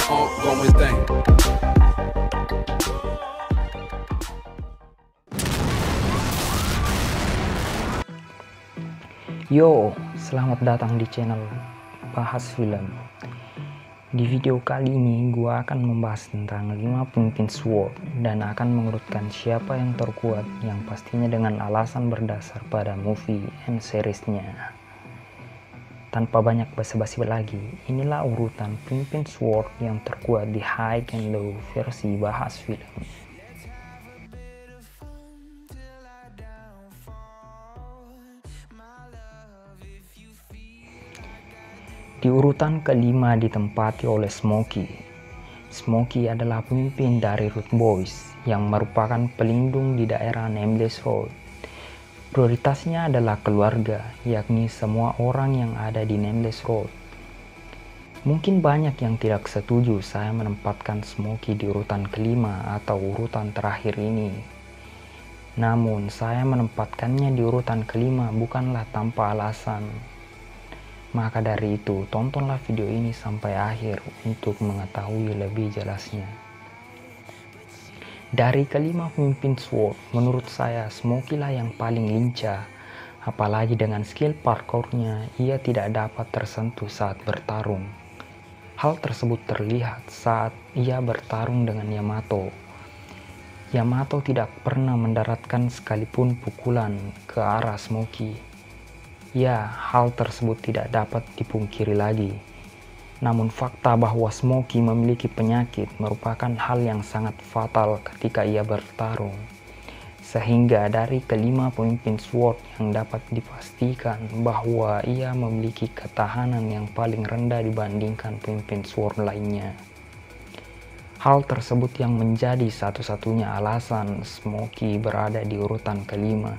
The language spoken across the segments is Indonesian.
ongoing thing. Yo, selamat datang di channel Bahas Film. Di video kali ini gua akan membahas tentang 5 pemimpin SWORD dan akan mengurutkan siapa yang terkuat, yang pastinya dengan alasan berdasar pada movie and seriesnya. Tanpa banyak basa-basi lagi, inilah urutan pemimpin SWORD yang terkuat di High and Low versi Bahas Film. Di urutan kelima ditempati oleh Smokey. Smokey adalah pemimpin dari Root Boys yang merupakan pelindung di daerah Nameless Road. Prioritasnya adalah keluarga, yakni semua orang yang ada di Nameless Road. Mungkin banyak yang tidak setuju saya menempatkan Smokey di urutan kelima atau urutan terakhir ini. Namun saya menempatkannya di urutan kelima bukanlah tanpa alasan. Maka dari itu, tontonlah video ini sampai akhir untuk mengetahui lebih jelasnya. Dari kelima pemimpin SWORD, menurut saya Smokey lah yang paling lincah. Apalagi dengan skill parkournya, ia tidak dapat tersentuh saat bertarung. Hal tersebut terlihat saat ia bertarung dengan Yamato. Yamato tidak pernah mendaratkan sekalipun pukulan ke arah Smokey. Ya, hal tersebut tidak dapat dipungkiri lagi. Namun fakta bahwa Smokey memiliki penyakit merupakan hal yang sangat fatal ketika ia bertarung. Sehingga dari kelima pemimpin SWORD yang dapat dipastikan bahwa ia memiliki ketahanan yang paling rendah dibandingkan pemimpin SWORD lainnya. Hal tersebut yang menjadi satu-satunya alasan Smokey berada di urutan kelima.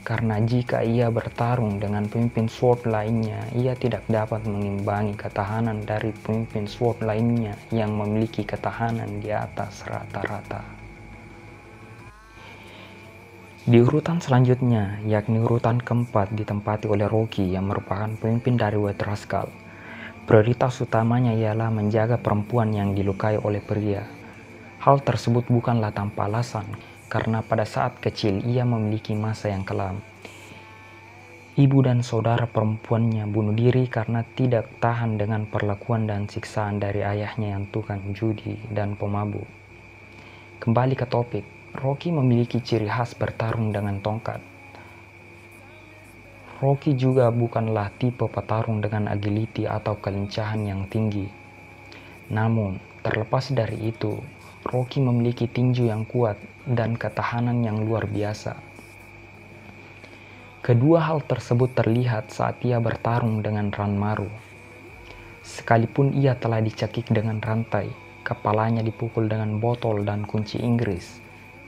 Karena jika ia bertarung dengan pemimpin SWORD lainnya, ia tidak dapat mengimbangi ketahanan dari pemimpin SWORD lainnya yang memiliki ketahanan di atas rata-rata. Di urutan selanjutnya, yakni urutan keempat ditempati oleh Rocky yang merupakan pemimpin dari White Rascal. Prioritas utamanya ialah menjaga perempuan yang dilukai oleh pria. Hal tersebut bukanlah tanpa alasan. Karena pada saat kecil ia memiliki masa yang kelam. Ibu dan saudara perempuannya bunuh diri karena tidak tahan dengan perlakuan dan siksaan dari ayahnya yang tukang judi dan pemabuk. Kembali ke topik, Rocky memiliki ciri khas bertarung dengan tongkat. Rocky juga bukanlah tipe petarung dengan agility atau kelincahan yang tinggi. Namun, terlepas dari itu, Rocky memiliki tinju yang kuat dan ketahanan yang luar biasa. Kedua hal tersebut terlihat saat ia bertarung dengan Ranmaru. Sekalipun ia telah dicekik dengan rantai, kepalanya dipukul dengan botol dan kunci Inggris,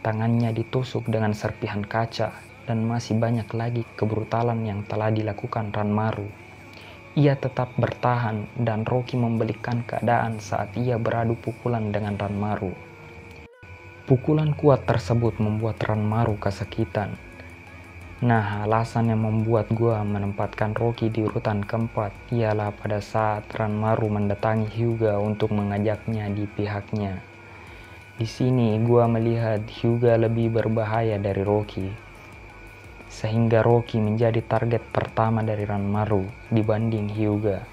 tangannya ditusuk dengan serpihan kaca, dan masih banyak lagi kebrutalan yang telah dilakukan Ranmaru. Ia tetap bertahan dan Rocky membelikkan keadaan saat ia beradu pukulan dengan Ranmaru. Pukulan kuat tersebut membuat Ranmaru kesakitan. Nah, alasan yang membuat gua menempatkan Rocky di urutan keempat ialah pada saat Ranmaru mendatangi Hyuga untuk mengajaknya di pihaknya. Di sini gua melihat Hyuga lebih berbahaya dari Rocky. Sehingga Rocky menjadi target pertama dari Ranmaru dibanding Hyuga.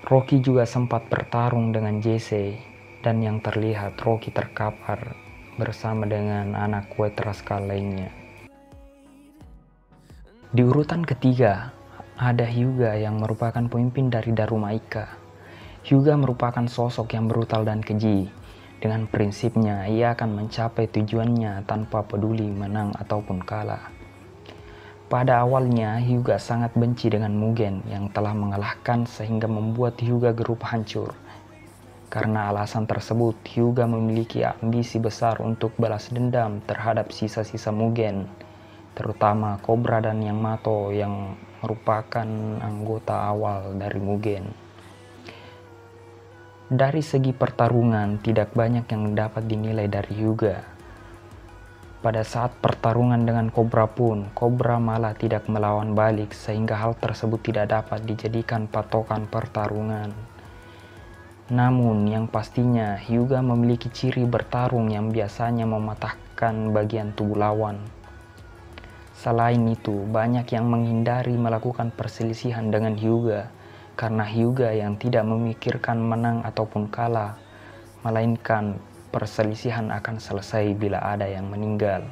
Rocky juga sempat bertarung dengan Jesse, dan yang terlihat Rocky terkapar bersama dengan anak White Rascal lainnya. Di urutan ketiga, ada Hyuga yang merupakan pemimpin dari Darumaika. Hyuga merupakan sosok yang brutal dan keji. Dengan prinsipnya, ia akan mencapai tujuannya tanpa peduli menang ataupun kalah. Pada awalnya, Hyuga sangat benci dengan Mugen yang telah mengalahkan sehingga membuat Hyuga Group hancur. Karena alasan tersebut, Hyuga memiliki ambisi besar untuk balas dendam terhadap sisa-sisa Mugen, terutama Cobra dan Yamato yang merupakan anggota awal dari Mugen. Dari segi pertarungan, tidak banyak yang dapat dinilai dari Hyuga. Pada saat pertarungan dengan Cobra pun, Cobra malah tidak melawan balik sehingga hal tersebut tidak dapat dijadikan patokan pertarungan. Namun yang pastinya Hyuga memiliki ciri bertarung yang biasanya mematahkan bagian tubuh lawan. Selain itu, banyak yang menghindari melakukan perselisihan dengan Hyuga karena Hyuga yang tidak memikirkan menang ataupun kalah, melainkan perselisihan akan selesai bila ada yang meninggal.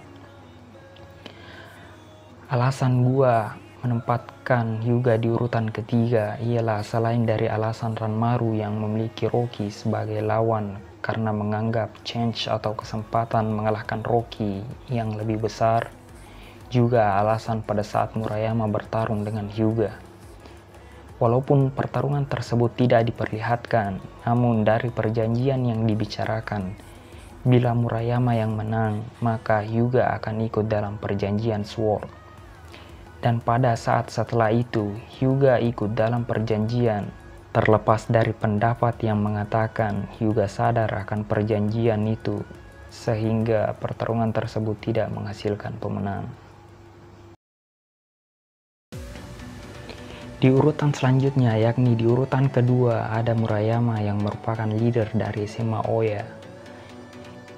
Alasan gua menempatkan Hyuga di urutan ketiga ialah selain dari alasan Ranmaru yang memiliki Rocky sebagai lawan karena menganggap chance atau kesempatan mengalahkan Rocky yang lebih besar, juga alasan pada saat Murayama bertarung dengan Hyuga. Walaupun pertarungan tersebut tidak diperlihatkan, namun dari perjanjian yang dibicarakan, bila Murayama yang menang, maka Hyuga akan ikut dalam perjanjian Sword. Dan pada saat setelah itu, Hyuga ikut dalam perjanjian, terlepas dari pendapat yang mengatakan Hyuga sadar akan perjanjian itu, sehingga pertarungan tersebut tidak menghasilkan pemenang. Di urutan selanjutnya, yakni di urutan kedua, ada Murayama yang merupakan leader dari SMA Oya.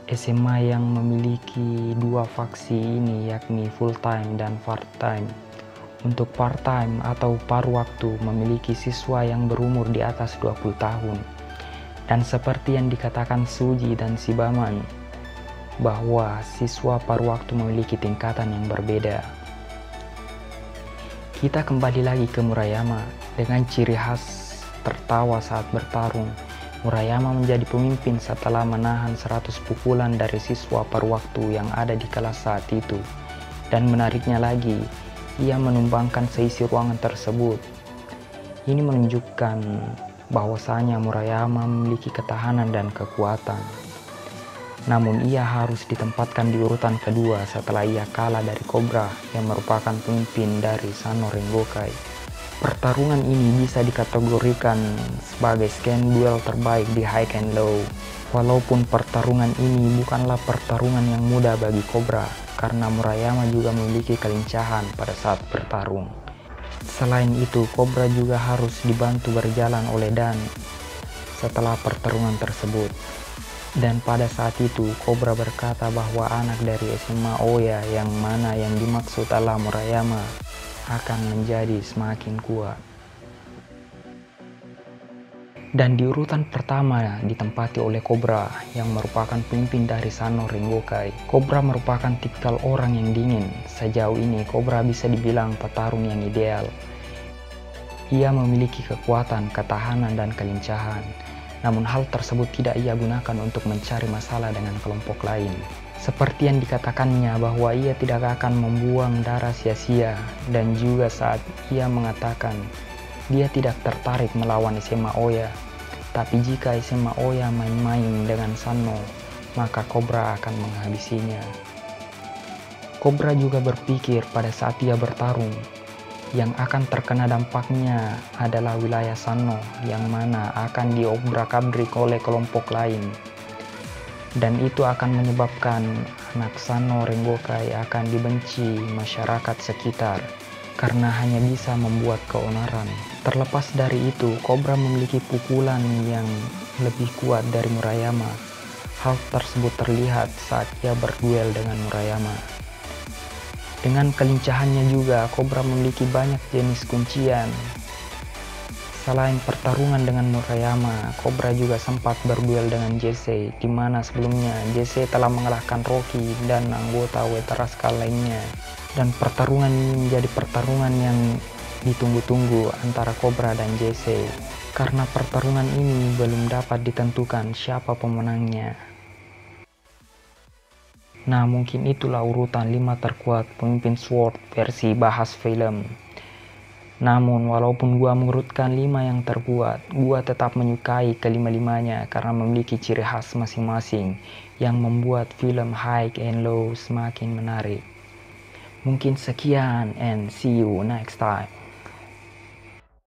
SMA yang memiliki dua faksi ini yakni full time dan part time. Untuk part time atau paruh waktu memiliki siswa yang berumur di atas 20 tahun. Dan seperti yang dikatakan Suji dan Shibaman, bahwa siswa paruh waktu memiliki tingkatan yang berbeda. Kita kembali lagi ke Murayama dengan ciri khas tertawa saat bertarung. Murayama menjadi pemimpin setelah menahan 100 pukulan dari siswa paruh waktu yang ada di kelas saat itu. Dan menariknya lagi, ia menumbangkan seisi ruangan tersebut. Ini menunjukkan bahwasanya Murayama memiliki ketahanan dan kekuatan. Namun ia harus ditempatkan di urutan kedua setelah ia kalah dari Cobra yang merupakan pemimpin dari Sano Rengokai. Pertarungan ini bisa dikategorikan sebagai sekian duel terbaik di High and Low. Walaupun pertarungan ini bukanlah pertarungan yang mudah bagi Cobra karena Murayama juga memiliki kelincahan pada saat bertarung. Selain itu, Cobra juga harus dibantu berjalan oleh Dan setelah pertarungan tersebut. Dan pada saat itu, Cobra berkata bahwa anak dari SMA Oya yang mana yang dimaksud adalah Murayama akan menjadi semakin kuat. Dan di urutan pertama ditempati oleh Cobra yang merupakan pemimpin dari Sano Rengokai. Cobra merupakan tipikal orang yang dingin. Sejauh ini, Cobra bisa dibilang petarung yang ideal. Ia memiliki kekuatan, ketahanan, dan kelincahan. Namun hal tersebut tidak ia gunakan untuk mencari masalah dengan kelompok lain. Seperti yang dikatakannya bahwa ia tidak akan membuang darah sia-sia, dan juga saat ia mengatakan dia tidak tertarik melawan SMA Oya. Tapi jika SMA Oya main-main dengan Sano, maka Cobra akan menghabisinya. Cobra juga berpikir pada saat ia bertarung, yang akan terkena dampaknya adalah wilayah Sano yang mana akan diobrak-abrik oleh kelompok lain. Dan itu akan menyebabkan anak Sano Rengokai akan dibenci masyarakat sekitar karena hanya bisa membuat keonaran. Terlepas dari itu, Cobra memiliki pukulan yang lebih kuat dari Murayama. Hal tersebut terlihat saat ia berduel dengan Murayama. Dengan kelincahannya juga, Cobra memiliki banyak jenis kuncian. Selain pertarungan dengan Murayama, Cobra juga sempat berduel dengan JC, di mana sebelumnya JC telah mengalahkan Rocky dan anggota Wetaraskal lainnya. Dan pertarungan ini menjadi pertarungan yang ditunggu-tunggu antara Cobra dan JC, karena pertarungan ini belum dapat ditentukan siapa pemenangnya. Nah, mungkin itulah urutan 5 terkuat pemimpin Sword versi bahas film. Namun, walaupun gua mengurutkan 5 yang terkuat, gua tetap menyukai kelima-limanya karena memiliki ciri khas masing-masing yang membuat film High and Low semakin menarik. Mungkin sekian and see you next time.